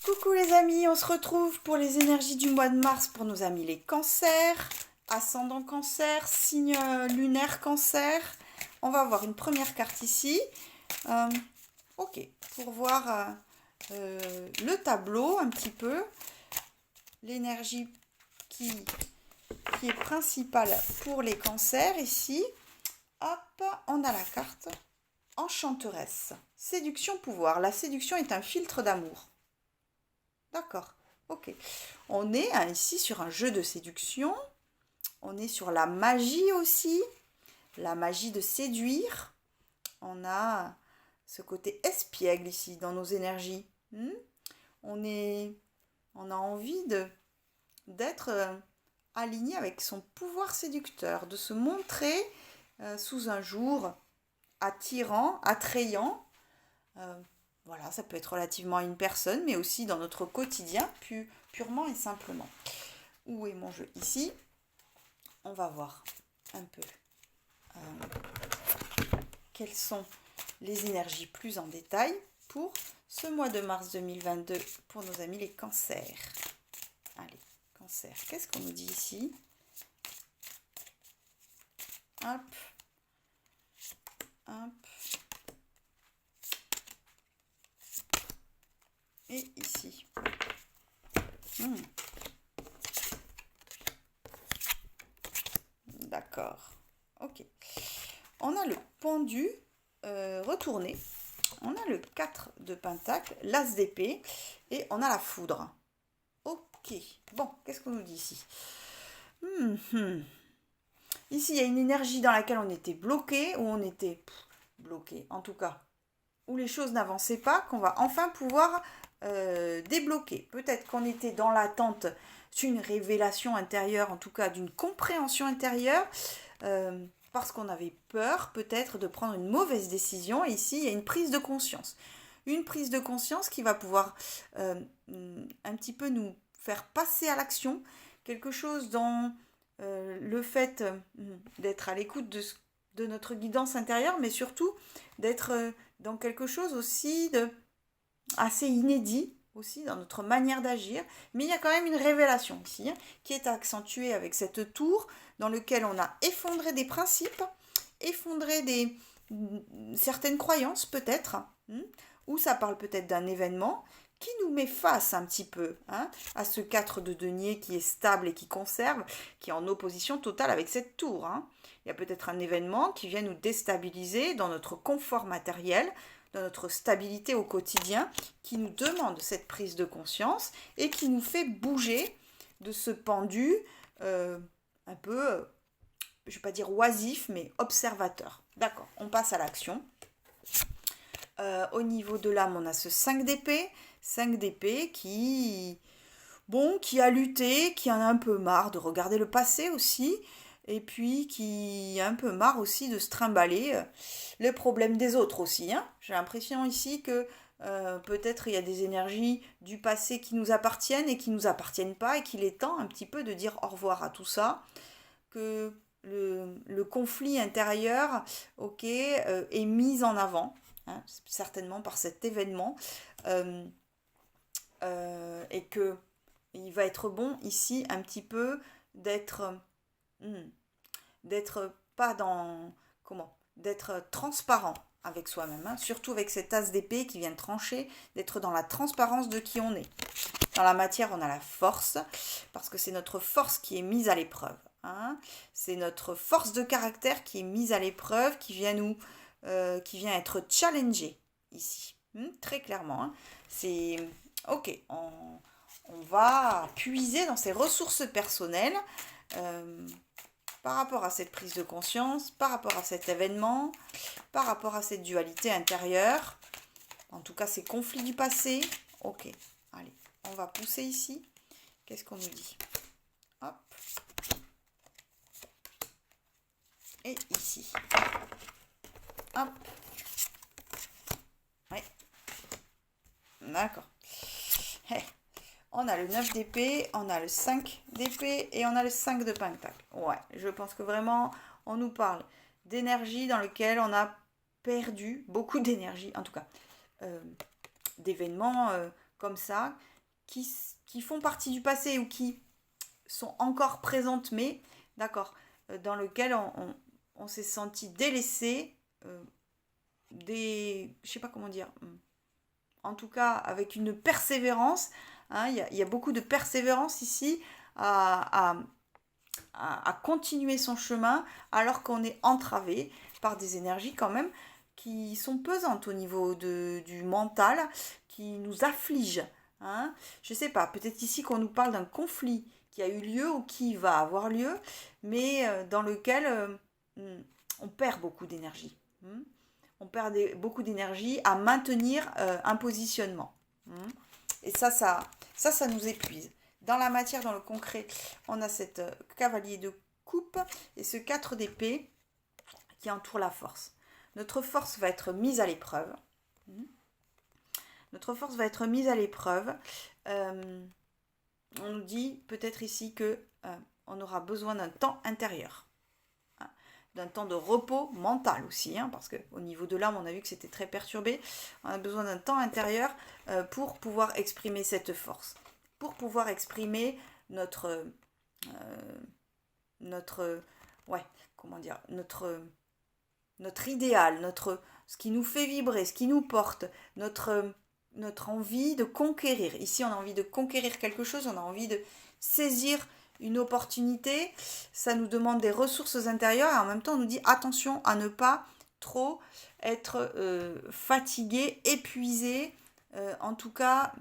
Coucou les amis, on se retrouve pour les énergies du mois de mars pour nos amis les cancers, ascendant cancer, signe lunaire cancer. On va voir une première carte ici. Euh, ok, pour voir le tableau un petit peu, l'énergie qui, qui est principale pour les cancers ici. Hop, on a la carte enchanteresse. Séduction, pouvoir. La séduction est un filtre d'amour. D'accord, ok. On est ici sur un jeu de séduction. On est sur la magie aussi. La magie de séduire. On a ce côté espiègle ici dans nos énergies. On est, on a envie d'être aligné avec son pouvoir séducteur, de se montrer sous un jour attirant, attrayant. Euh, voilà, ça peut être relativement à une personne, mais aussi dans notre quotidien, purement et simplement. Où est mon jeu? Ici, on va voir un peu quelles sont les énergies plus en détail pour ce mois de mars 2022 pour nos amis les cancers. Allez, cancer, qu'est-ce qu'on nous dit ici? Hop, hop. Et ici. D'accord. Ok. On a le pendu retourné. On a le 4 de pentacle, l'as d'épée et on a la foudre. Ok. Bon, qu'est-ce qu'on nous dit ici? Ici, il y a une énergie dans laquelle on était bloqué, ou on était bloqué, en tout cas, où les choses n'avançaient pas, qu'on va enfin pouvoir débloquer. Peut-être qu'on était dans l'attente d'une révélation intérieure, en tout cas d'une compréhension intérieure, parce qu'on avait peur peut-être de prendre une mauvaise décision. Et ici, il y a une prise de conscience. Une prise de conscience qui va pouvoir un petit peu nous faire passer à l'action, quelque chose dans le fait d'être à l'écoute de notre guidance intérieure, mais surtout d'être dans quelque chose aussi de assez inédit aussi dans notre manière d'agir, mais il y a quand même une révélation ici qui est accentuée avec cette tour dans lequel on a effondré des principes, effondré certaines croyances peut-être, ou ça parle peut-être d'un événement qui nous met face un petit peu à ce 4 de denier qui est stable et qui conserve, qui est en opposition totale avec cette tour. Il y a peut-être un événement qui vient nous déstabiliser dans notre confort matériel, dans notre stabilité au quotidien, qui nous demande cette prise de conscience et qui nous fait bouger de ce pendu un peu, je ne vais pas dire oisif, mais observateur. D'accord, on passe à l'action. Au niveau de l'âme, on a ce 5 d'épée. 5 d'épée qui a lutté, qui en a un peu marre de regarder le passé aussi, et puis qui a un peu marre aussi de se trimballer les problèmes des autres aussi. J'ai l'impression ici que peut-être il y a des énergies du passé qui nous appartiennent et qui nous appartiennent pas, et qu'il est temps un petit peu de dire au revoir à tout ça, que le conflit intérieur, ok, est mis en avant, certainement par cet événement, euh, et que il va être bon ici un petit peu d'être d'être pas dans comment d'être transparent avec soi-même, surtout avec cet as d'épée qui vient trancher, d'être dans la transparence de qui on est. Dans la matière, on a la force, parce que c'est notre force qui est mise à l'épreuve. C'est notre force de caractère qui est mise à l'épreuve, qui vient être challengée ici, très clairement. C'est ok, on va puiser dans ses ressources personnelles par rapport à cette prise de conscience, par rapport à cet événement, par rapport à cette dualité intérieure, en tout cas ces conflits du passé. Ok, allez, on va pousser ici. Qu'est-ce qu'on nous dit? Hop. Et ici. Hop. Oui. D'accord. On a le 9 d'épée, on a le 5 d'épée et on a le 5 de pentacle. Ouais, je pense que vraiment, on nous parle d'énergie dans lequel on a perdu beaucoup d'énergie, en tout cas, d'événements comme ça, qui font partie du passé ou qui sont encore présentes, mais d'accord, dans lequel on s'est senti délaissé, je sais pas comment dire, en tout cas avec une persévérance, hein, il y a beaucoup de persévérance ici à continuer son chemin alors qu'on est entravé par des énergies quand même qui sont pesantes au niveau du mental, qui nous affligent. Hein. Je ne sais pas, peut-être ici qu'on nous parle d'un conflit qui a eu lieu ou qui va avoir lieu, mais dans lequel on perd beaucoup d'énergie. On perd beaucoup d'énergie à maintenir un positionnement. Et ça nous épuise. Dans la matière, dans le concret, on a cette cavalier de coupe et ce 4 d'épée qui entoure la force. Notre force va être mise à l'épreuve. Notre force va être mise à l'épreuve. On nous dit peut-être ici que on aura besoin d'un temps intérieur. D'un temps de repos mental aussi, hein, parce qu'au niveau de l'âme, on a vu que c'était très perturbé. On a besoin d'un temps intérieur pour pouvoir exprimer cette force. Pour pouvoir exprimer notre idéal, ce qui nous fait vibrer, ce qui nous porte, notre envie de conquérir. Ici, on a envie de conquérir quelque chose, on a envie de saisir une opportunité. Ça nous demande des ressources intérieures et en même temps, on nous dit attention à ne pas trop être fatigué, épuisé. En tout cas,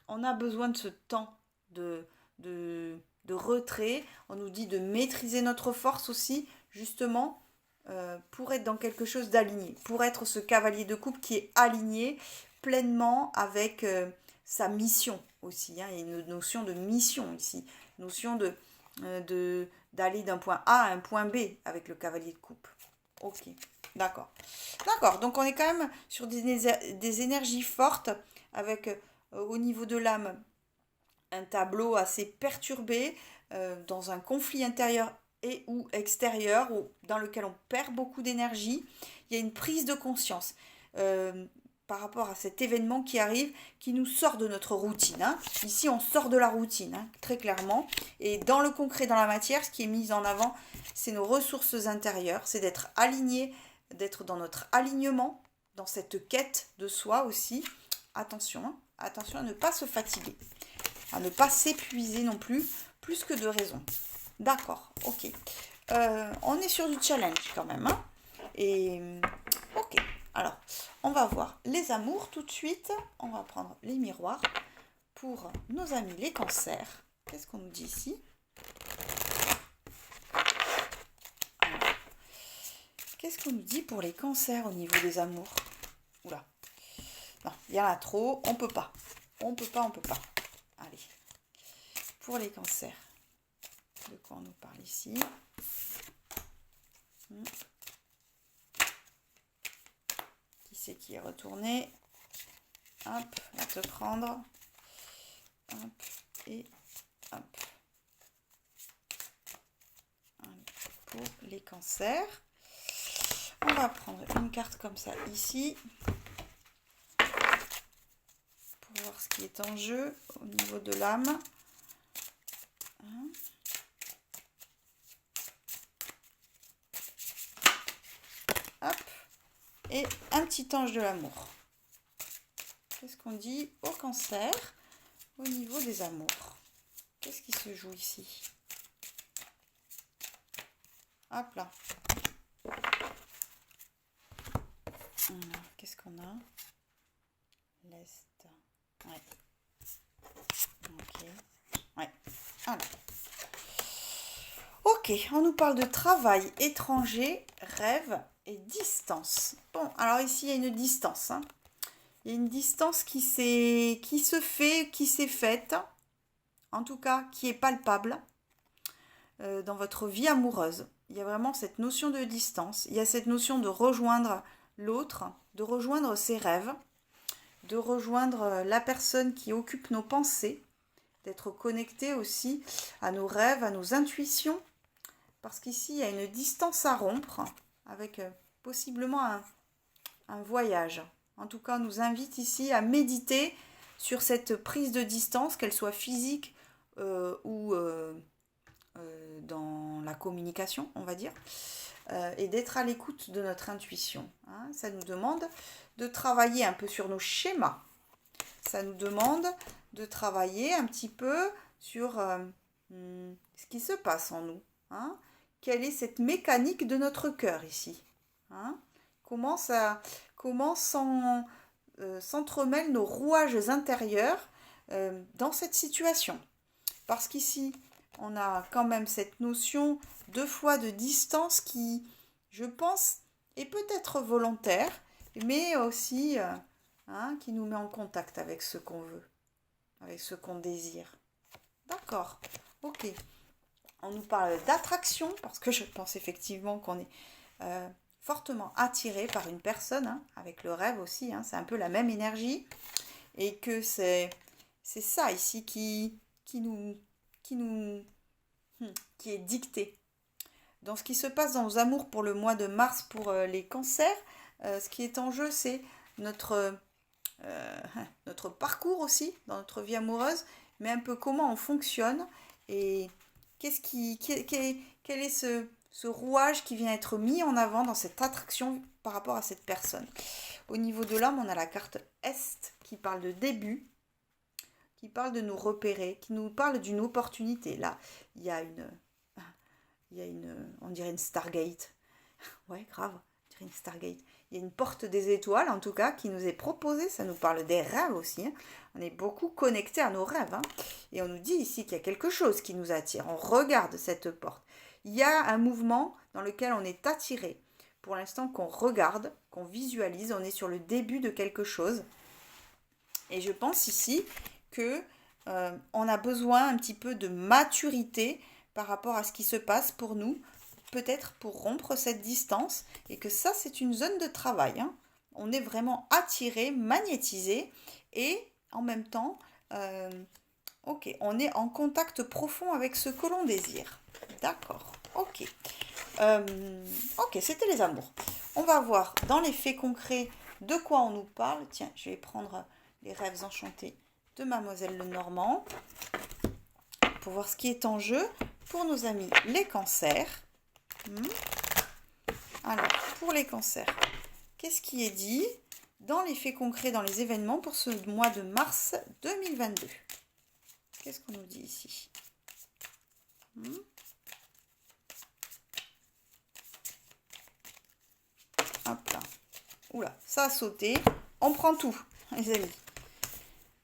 on a besoin de ce temps de retrait. On nous dit de maîtriser notre force aussi, justement, pour être dans quelque chose d'aligné, pour être ce cavalier de coupe qui est aligné pleinement avec sa mission aussi. Hein. Il y a une notion de mission ici, notion d'aller d'un point A à un point B avec le cavalier de coupe. Ok, d'accord. D'accord, donc on est quand même sur des énergies fortes avec au niveau de l'âme un tableau assez perturbé dans un conflit intérieur et ou extérieur dans lequel on perd beaucoup d'énergie. Il y a une prise de conscience par rapport à cet événement qui arrive, qui nous sort de notre routine. Hein. Ici, on sort de la routine, hein, très clairement. Et dans le concret, dans la matière, ce qui est mis en avant, c'est nos ressources intérieures, c'est d'être aligné, d'être dans notre alignement, dans cette quête de soi aussi. Attention, hein, attention à ne pas se fatiguer, à ne pas s'épuiser non plus que de raison. D'accord, ok. On est sur du challenge quand même. Hein. Et ok, alors on va voir les amours tout de suite. On va prendre les miroirs pour nos amis les cancers. Qu'est-ce qu'on nous dit ici? Alors, qu'est-ce qu'on nous dit pour les cancers au niveau des amours? Oula. Non, il y en a trop, on peut pas. On peut pas. Allez. Pour les cancers. De quoi on nous parle ici? Qui c'est qui est retourné? Hop, va te prendre. Hop, et hop. Allez, pour les cancers. On va prendre une carte comme ça ici. Pour voir ce qui est en jeu au niveau de l'âme. Hop. Et un petit ange de l'amour. Qu'est-ce qu'on dit au cancer au niveau des amours? Qu'est-ce qui se joue ici? Hop là. Alors, qu'est-ce qu'on a? L'Est. Ouais. Ok. Ouais. Alors. Ok, on nous parle de travail étranger, rêve et distance. Bon, alors ici, il y a une distance. Hein. Il y a une distance qui s'est faite, en tout cas, qui est palpable dans votre vie amoureuse. Il y a vraiment cette notion de distance. Il y a cette notion de rejoindre l'autre, de rejoindre ses rêves, de rejoindre la personne qui occupe nos pensées, d'être connecté aussi à nos rêves, à nos intuitions, parce qu'ici, il y a une distance à rompre avec possiblement un voyage. En tout cas, on nous invite ici à méditer sur cette prise de distance, qu'elle soit physique ou dans la communication, on va dire, et d'être à l'écoute de notre intuition. Hein. Ça nous demande de travailler un peu sur nos schémas. Ça nous demande de travailler un petit peu sur ce qui se passe en nous. Hein. Quelle est cette mécanique de notre cœur ici? Hein. Comment s'entremêlent nos rouages intérieurs dans cette situation? Parce qu'ici, on a quand même cette notion 2 fois de distance qui, je pense, est peut-être volontaire, mais aussi qui nous met en contact avec ce qu'on veut, avec ce qu'on désire. D'accord, ok. On nous parle d'attraction, parce que je pense effectivement qu'on est fortement attiré par une personne, hein, avec le rêve aussi, hein, c'est un peu la même énergie, et que c'est ça ici qui est dicté. Dans ce qui se passe dans nos amours pour le mois de mars pour les cancers, ce qui est en jeu, c'est notre parcours aussi dans notre vie amoureuse, mais un peu comment on fonctionne et quel est ce rouage qui vient être mis en avant dans cette attraction par rapport à cette personne. Au niveau de l'âme, on a la carte Est qui parle de début, qui parle de nous repérer, qui nous parle d'une opportunité. Là, il y a on dirait une Stargate. Ouais, grave, on dirait une Stargate. Il y a une porte des étoiles, en tout cas, qui nous est proposée. Ça nous parle des rêves aussi. Hein. On est beaucoup connecté à nos rêves. Hein. Et on nous dit ici qu'il y a quelque chose qui nous attire. On regarde cette porte. Il y a un mouvement dans lequel on est attiré. Pour l'instant, qu'on regarde, qu'on visualise, on est sur le début de quelque chose. Et je pense ici que on a besoin un petit peu de maturité par rapport à ce qui se passe pour nous, peut-être pour rompre cette distance, et que ça, c'est une zone de travail. Hein. On est vraiment attiré, magnétisé, et en même temps, on est en contact profond avec ce que l'on désire. D'accord, ok. Ok, c'était les amours. On va voir dans les faits concrets de quoi on nous parle. Tiens, je vais prendre les rêves enchantés de Mademoiselle Lenormand pour voir ce qui est en jeu pour nos amis les cancers. Alors, pour les cancers, qu'est-ce qui est dit dans les faits concrets, dans les événements pour ce mois de mars 2022? Qu'est-ce qu'on nous dit ici? Hop là. Oula, ça a sauté. On prend tout, les amis.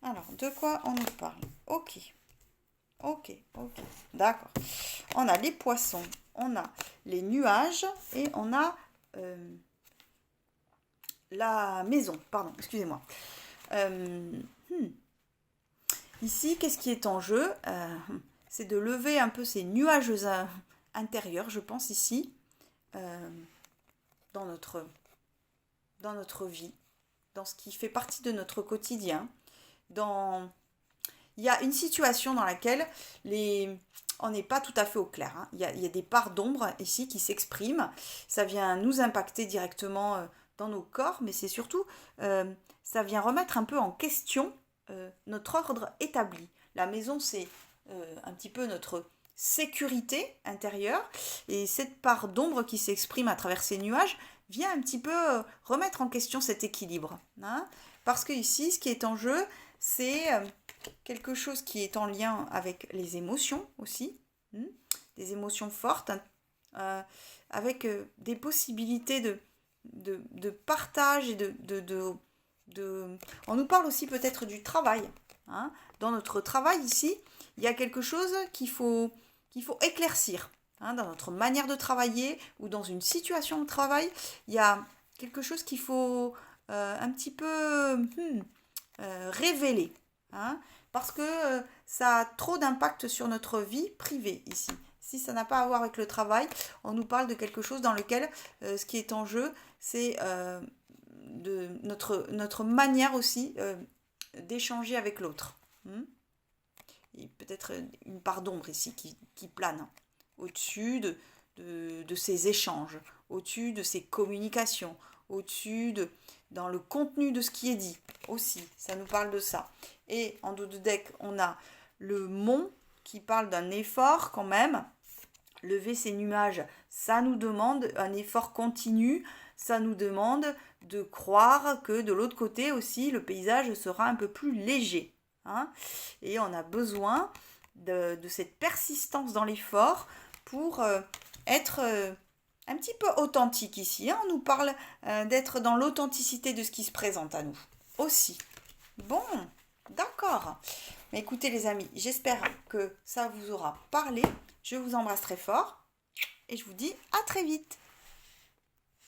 Alors, de quoi on nous parle? Ok. D'accord. On a les poissons, on a les nuages et on a la maison. Pardon, excusez-moi. Ici, qu'est-ce qui est en jeu? C'est de lever un peu ces nuages intérieurs, je pense, ici, dans notre vie, dans ce qui fait partie de notre quotidien. Il y a une situation dans laquelle on n'est pas tout à fait au clair. Hein. Il y a des parts d'ombre ici qui s'expriment. Ça vient nous impacter directement dans nos corps, mais c'est surtout, ça vient remettre un peu en question notre ordre établi. La maison, c'est un petit peu notre sécurité intérieure, et cette part d'ombre qui s'exprime à travers ces nuages vient un petit peu remettre en question cet équilibre. Hein. Parce que ici, ce qui est en jeu, c'est quelque chose qui est en lien avec les émotions aussi, des émotions fortes, avec des possibilités de partage et on nous parle aussi peut-être du travail. Hein. Dans notre travail ici, il y a quelque chose qu'il faut éclaircir. Hein. Dans notre manière de travailler ou dans une situation de travail, il y a quelque chose qu'il faut un petit peu révéler. Hein. Parce que ça a trop d'impact sur notre vie privée ici. Si ça n'a pas à voir avec le travail, on nous parle de quelque chose dans lequel ce qui est en jeu, c'est de notre manière aussi d'échanger avec l'autre. Et peut-être une part d'ombre ici qui plane au-dessus de ces échanges, au-dessus de ces communications, au-dessus de dans le contenu de ce qui est dit aussi. Ça nous parle de ça. Et en dos de deck, on a le mont qui parle d'un effort quand même. Lever ces nuages, ça nous demande un effort continu. Ça nous demande de croire que de l'autre côté aussi, le paysage sera un peu plus léger. Hein. Et on a besoin de cette persistance dans l'effort pour être un petit peu authentique ici. Hein. On nous parle d'être dans l'authenticité de ce qui se présente à nous aussi. Bon, d'accord. Mais écoutez les amis, j'espère que ça vous aura parlé. Je vous embrasse très fort et je vous dis à très vite.